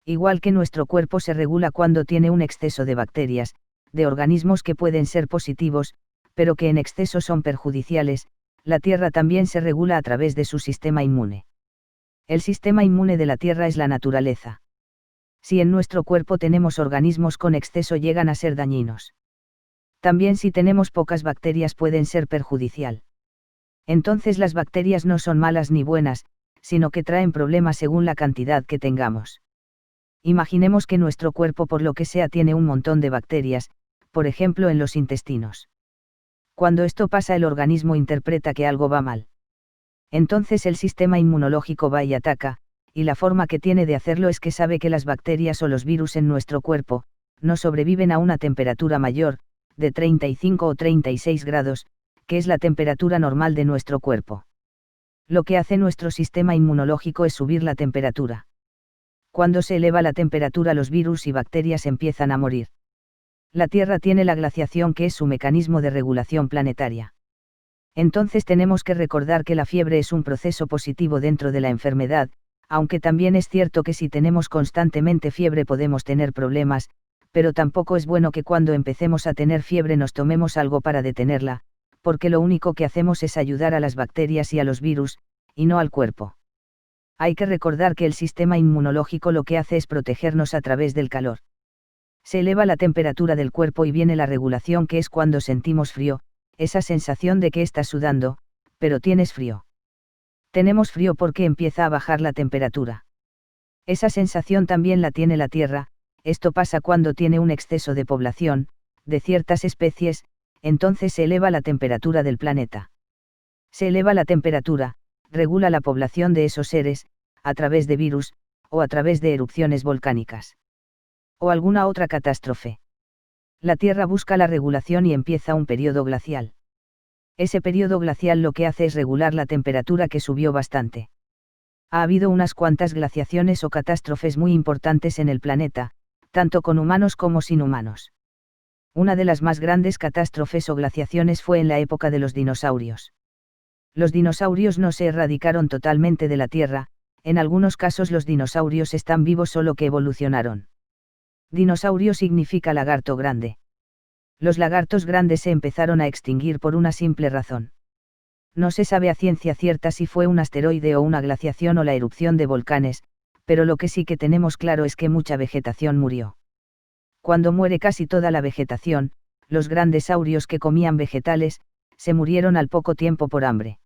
Igual que nuestro cuerpo se regula cuando tiene un exceso de bacterias, de organismos que pueden ser positivos, pero que en exceso son perjudiciales, la Tierra también se regula a través de su sistema inmune. El sistema inmune de la Tierra es la naturaleza. Si en nuestro cuerpo tenemos organismos con exceso llegan a ser dañinos. También si tenemos pocas bacterias pueden ser perjudicial. Entonces las bacterias no son malas ni buenas, sino que traen problemas según la cantidad que tengamos. Imaginemos que nuestro cuerpo por lo que sea tiene un montón de bacterias, por ejemplo en los intestinos. Cuando esto pasa el organismo interpreta que algo va mal. Entonces el sistema inmunológico va y ataca, y la forma que tiene de hacerlo es que sabe que las bacterias o los virus en nuestro cuerpo, no sobreviven a una temperatura mayor, de 35 o 36 grados, que es la temperatura normal de nuestro cuerpo. Lo que hace nuestro sistema inmunológico es subir la temperatura. Cuando se eleva la temperatura los virus y bacterias empiezan a morir. La Tierra tiene la glaciación que es su mecanismo de regulación planetaria. Entonces tenemos que recordar que la fiebre es un proceso positivo dentro de la enfermedad, aunque también es cierto que si tenemos constantemente fiebre podemos tener problemas, pero tampoco es bueno que cuando empecemos a tener fiebre nos tomemos algo para detenerla, porque lo único que hacemos es ayudar a las bacterias y a los virus, y no al cuerpo. Hay que recordar que el sistema inmunológico lo que hace es protegernos a través del calor. Se eleva la temperatura del cuerpo y viene la regulación que es cuando sentimos frío, esa sensación de que estás sudando, pero tienes frío. Tenemos frío porque empieza a bajar la temperatura. Esa sensación también la tiene la Tierra, esto pasa cuando tiene un exceso de población, de ciertas especies, entonces se eleva la temperatura del planeta. Se eleva la temperatura, regula la población de esos seres, a través de virus, o a través de erupciones volcánicas. O alguna otra catástrofe. La Tierra busca la regulación y empieza un periodo glacial. Ese periodo glacial lo que hace es regular la temperatura que subió bastante. Ha habido unas cuantas glaciaciones o catástrofes muy importantes en el planeta, tanto con humanos como sin humanos. Una de las más grandes catástrofes o glaciaciones fue en la época de los dinosaurios. Los dinosaurios no se erradicaron totalmente de la Tierra, en algunos casos los dinosaurios están vivos solo que evolucionaron. Dinosaurio significa lagarto grande. Los lagartos grandes se empezaron a extinguir por una simple razón. No se sabe a ciencia cierta si fue un asteroide o una glaciación o la erupción de volcanes, pero lo que sí que tenemos claro es que mucha vegetación murió. Cuando muere casi toda la vegetación, los grandes saurios que comían vegetales, se murieron al poco tiempo por hambre.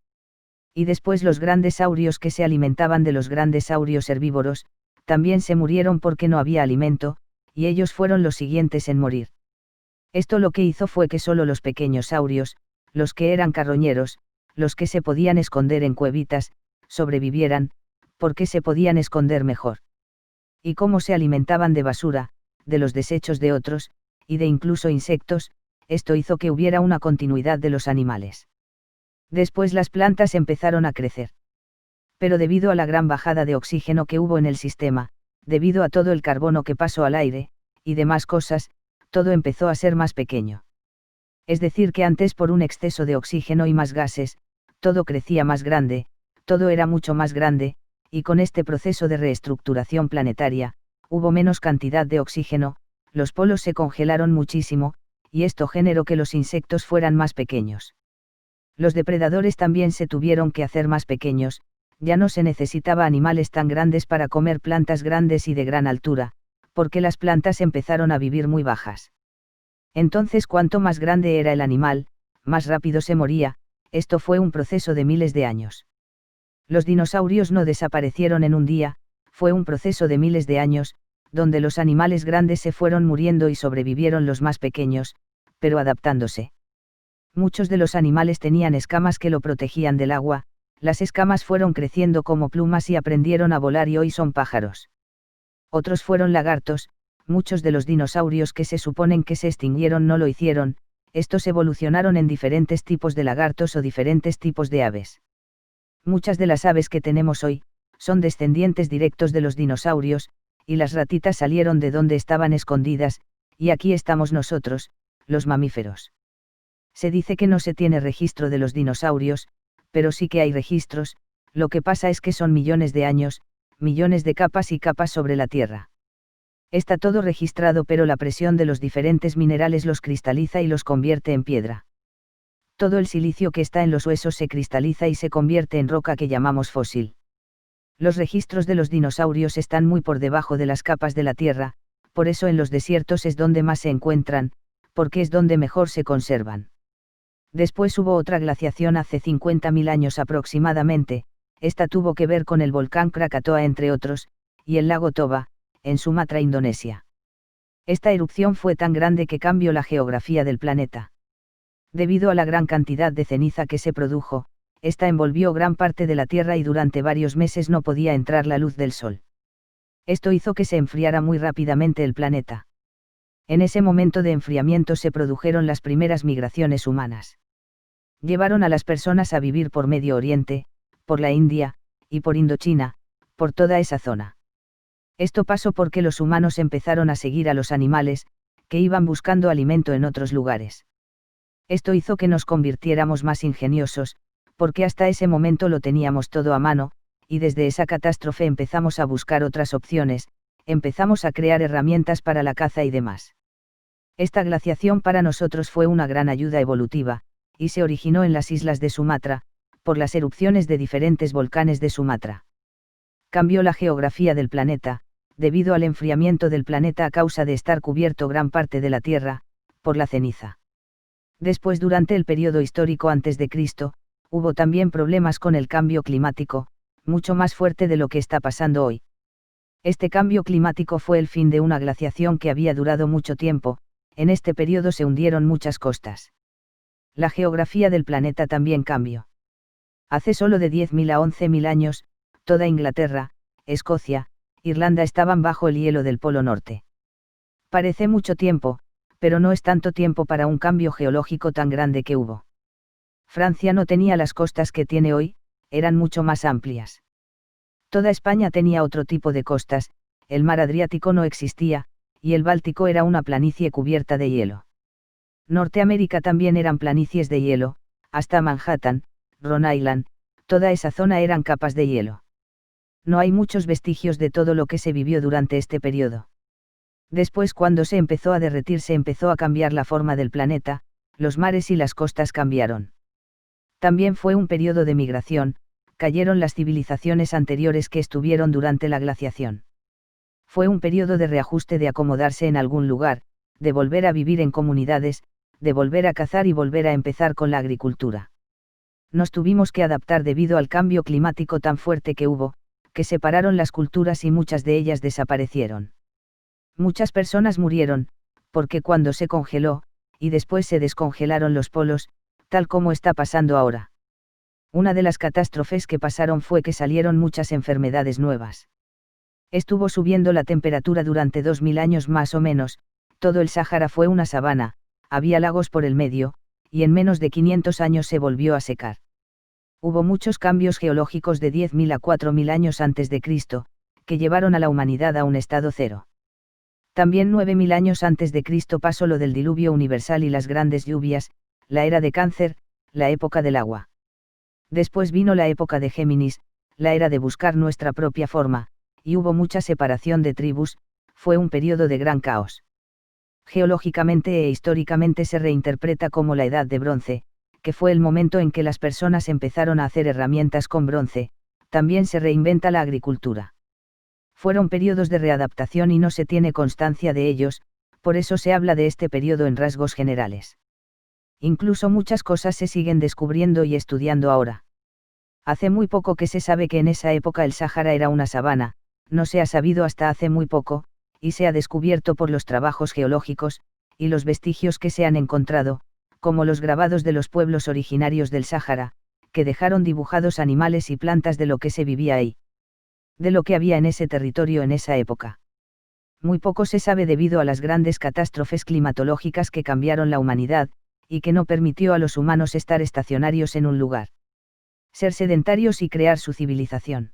Y después los grandes saurios que se alimentaban de los grandes saurios herbívoros, también se murieron porque no había alimento, y ellos fueron los siguientes en morir. Esto lo que hizo fue que solo los pequeños saurios, los que eran carroñeros, los que se podían esconder en cuevitas, sobrevivieran, porque se podían esconder mejor. Y como se alimentaban de basura, de los desechos de otros, y de incluso insectos, esto hizo que hubiera una continuidad de los animales. Después las plantas empezaron a crecer. Pero debido a la gran bajada de oxígeno que hubo en el sistema, debido a todo el carbono que pasó al aire, y demás cosas, todo empezó a ser más pequeño. Es decir que antes por un exceso de oxígeno y más gases, todo crecía más grande, todo era mucho más grande, y con este proceso de reestructuración planetaria, hubo menos cantidad de oxígeno, los polos se congelaron muchísimo, y esto generó que los insectos fueran más pequeños. Los depredadores también se tuvieron que hacer más pequeños, ya no se necesitaba animales tan grandes para comer plantas grandes y de gran altura, porque las plantas empezaron a vivir muy bajas. Entonces cuanto más grande era el animal, más rápido se moría, esto fue un proceso de miles de años. Los dinosaurios no desaparecieron en un día, fue un proceso de miles de años, donde los animales grandes se fueron muriendo y sobrevivieron los más pequeños, pero adaptándose. Muchos de los animales tenían escamas que lo protegían del agua, las escamas fueron creciendo como plumas y aprendieron a volar y hoy son pájaros. Otros fueron lagartos, muchos de los dinosaurios que se suponen que se extinguieron no lo hicieron, estos evolucionaron en diferentes tipos de lagartos o diferentes tipos de aves. Muchas de las aves que tenemos hoy, son descendientes directos de los dinosaurios, y las ratitas salieron de donde estaban escondidas, y aquí estamos nosotros, los mamíferos. Se dice que no se tiene registro de los dinosaurios, pero sí que hay registros, lo que pasa es que son millones de años, millones de capas y capas sobre la Tierra. Está todo registrado, pero la presión de los diferentes minerales los cristaliza y los convierte en piedra. Todo el silicio que está en los huesos se cristaliza y se convierte en roca que llamamos fósil. Los registros de los dinosaurios están muy por debajo de las capas de la Tierra, por eso en los desiertos es donde más se encuentran, porque es donde mejor se conservan. Después hubo otra glaciación hace 50.000 años aproximadamente, esta tuvo que ver con el volcán Krakatoa entre otros, y el lago Toba, en Sumatra, Indonesia. Esta erupción fue tan grande que cambió la geografía del planeta. Debido a la gran cantidad de ceniza que se produjo, esta envolvió gran parte de la Tierra y durante varios meses no podía entrar la luz del Sol. Esto hizo que se enfriara muy rápidamente el planeta. En ese momento de enfriamiento se produjeron las primeras migraciones humanas. Llevaron a las personas a vivir por Medio Oriente, por la India, y por Indochina, por toda esa zona. Esto pasó porque los humanos empezaron a seguir a los animales, que iban buscando alimento en otros lugares. Esto hizo que nos convirtiéramos más ingeniosos, porque hasta ese momento lo teníamos todo a mano, y desde esa catástrofe empezamos a buscar otras opciones, empezamos a crear herramientas para la caza y demás. Esta glaciación para nosotros fue una gran ayuda evolutiva, y se originó en las islas de Sumatra, por las erupciones de diferentes volcanes de Sumatra. Cambió la geografía del planeta, debido al enfriamiento del planeta a causa de estar cubierto gran parte de la Tierra, por la ceniza. Después, durante el periodo histórico antes de Cristo, hubo también problemas con el cambio climático, mucho más fuerte de lo que está pasando hoy. Este cambio climático fue el fin de una glaciación que había durado mucho tiempo, en este periodo se hundieron muchas costas. La geografía del planeta también cambió. Hace solo de 10.000 a 11.000 años, toda Inglaterra, Escocia, Irlanda estaban bajo el hielo del Polo Norte. Parece mucho tiempo, pero no es tanto tiempo para un cambio geológico tan grande que hubo. Francia no tenía las costas que tiene hoy, eran mucho más amplias. Toda España tenía otro tipo de costas, el mar Adriático no existía, y el Báltico era una planicie cubierta de hielo. Norteamérica también eran planicies de hielo, hasta Manhattan, Rhode Island, toda esa zona eran capas de hielo. No hay muchos vestigios de todo lo que se vivió durante este periodo. Después, cuando se empezó a derretir, se empezó a cambiar la forma del planeta, los mares y las costas cambiaron. También fue un periodo de migración, cayeron las civilizaciones anteriores que estuvieron durante la glaciación. Fue un periodo de reajuste, de acomodarse en algún lugar, de volver a vivir en comunidades, de volver a cazar y volver a empezar con la agricultura. Nos tuvimos que adaptar debido al cambio climático tan fuerte que hubo, que separaron las culturas y muchas de ellas desaparecieron. Muchas personas murieron, porque cuando se congeló, y después se descongelaron los polos, tal como está pasando ahora. Una de las catástrofes que pasaron fue que salieron muchas enfermedades nuevas. Estuvo subiendo la temperatura durante 2000 años más o menos, todo el Sáhara fue una sabana, había lagos por el medio, y en menos de 500 años se volvió a secar. Hubo muchos cambios geológicos de 10.000 a 4.000 años antes de Cristo, que llevaron a la humanidad a un estado cero. También 9.000 años antes de Cristo pasó lo del diluvio universal y las grandes lluvias, la era de Cáncer, la época del agua. Después vino la época de Géminis, la era de buscar nuestra propia forma, y hubo mucha separación de tribus, fue un periodo de gran caos. Geológicamente e históricamente se reinterpreta como la Edad de Bronce, que fue el momento en que las personas empezaron a hacer herramientas con bronce, también se reinventa la agricultura. Fueron periodos de readaptación y no se tiene constancia de ellos, por eso se habla de este periodo en rasgos generales. Incluso muchas cosas se siguen descubriendo y estudiando ahora. Hace muy poco que se sabe que en esa época el Sáhara era una sabana, no se ha sabido hasta hace muy poco, y se ha descubierto por los trabajos geológicos, y los vestigios que se han encontrado, como los grabados de los pueblos originarios del Sáhara, que dejaron dibujados animales y plantas de lo que se vivía ahí. De lo que había en ese territorio en esa época. Muy poco se sabe debido a las grandes catástrofes climatológicas que cambiaron la humanidad, y que no permitió a los humanos estar estacionarios en un lugar. Ser sedentarios y crear su civilización.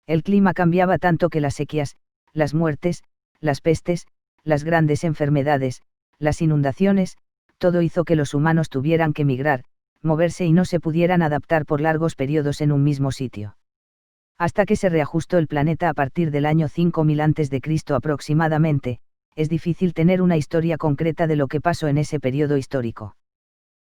El clima cambiaba tanto que las sequías, las muertes, las pestes, las grandes enfermedades, las inundaciones, todo hizo que los humanos tuvieran que migrar, moverse y no se pudieran adaptar por largos periodos en un mismo sitio. Hasta que se reajustó el planeta a partir del año 5000 a.C. aproximadamente, es difícil tener una historia concreta de lo que pasó en ese periodo histórico.